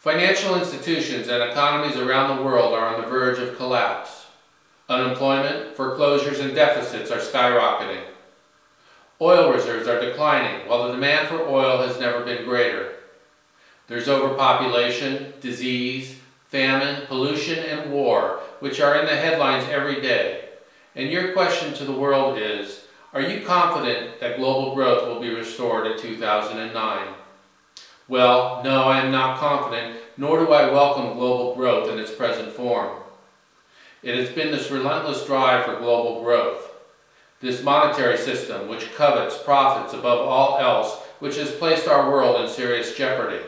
Financial institutions and economies around the world are on the verge of collapse. Unemployment, foreclosures, and deficits are skyrocketing. Oil reserves are declining, while the demand for oil has never been greater. There's overpopulation, disease, famine, pollution, and war, which are in the headlines every day. And your question to the world is, are you confident that global growth will be restored in 2009? Well, no, I am not confident, nor do I welcome global growth in its present form. It has been this relentless drive for global growth, this monetary system which covets profits above all else, which has placed our world in serious jeopardy.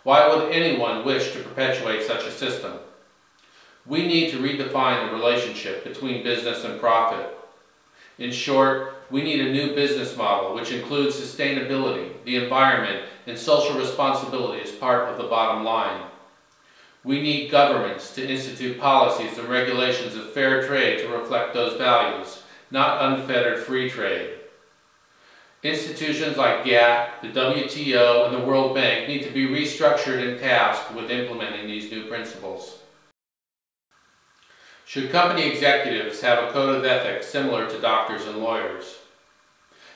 Why would anyone wish to perpetuate such a system? We need to redefine the relationship between business and profit. In short, we need a new business model which includes sustainability, the environment, and social responsibility as part of the bottom line. We need governments to institute policies and regulations of fair trade to reflect those values, not unfettered free trade. Institutions like GATT, the WTO, and the World Bank need to be restructured and tasked with implementing these new principles. Should company executives have a code of ethics similar to doctors and lawyers?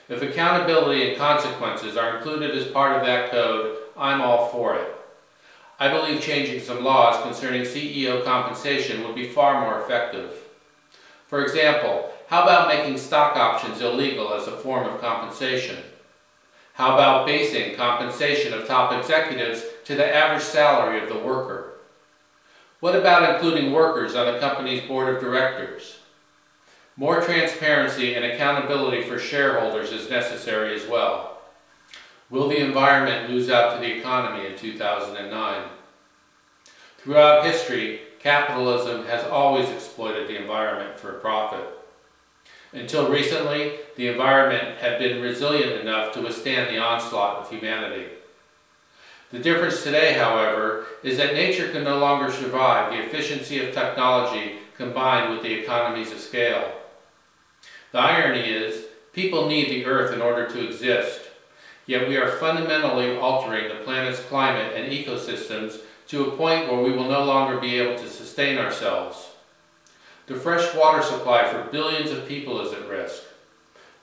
If accountability and consequences are included as part of that code, I'm all for it. I believe changing some laws concerning CEO compensation would be far more effective. For example, how about making stock options illegal as a form of compensation? How about basing compensation of top executives to the average salary of the worker? What about including workers on a company's board of directors? More transparency and accountability for shareholders is necessary as well. Will the environment lose out to the economy in 2009? Throughout history, capitalism has always exploited the environment for profit. Until recently, the environment had been resilient enough to withstand the onslaught of humanity. The difference today, however, is that nature can no longer survive the efficiency of technology combined with the economies of scale. The irony is, people need the Earth in order to exist, yet we are fundamentally altering the planet's climate and ecosystems to a point where we will no longer be able to sustain ourselves. The fresh water supply for billions of people is at risk.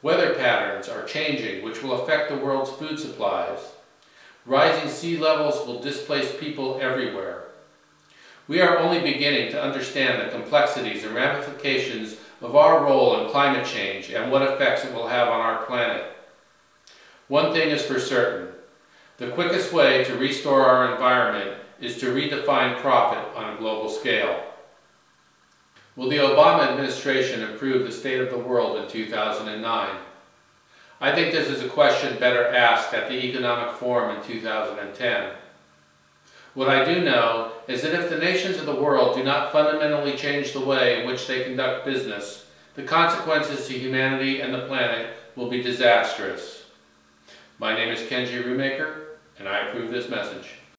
Weather patterns are changing, which will affect the world's food supplies. Rising sea levels will displace people everywhere. We are only beginning to understand the complexities and ramifications of our role in climate change and what effects it will have on our planet. One thing is for certain. The quickest way to restore our environment is to redefine profit on a global scale. Will the Obama administration improve the state of the world in 2009? I think this is a question better asked at the Economic Forum in 2010. What I do know is that if the nations of the world do not fundamentally change the way in which they conduct business, the consequences to humanity and the planet will be disastrous. My name is Kenji Rumaker, and I approve this message.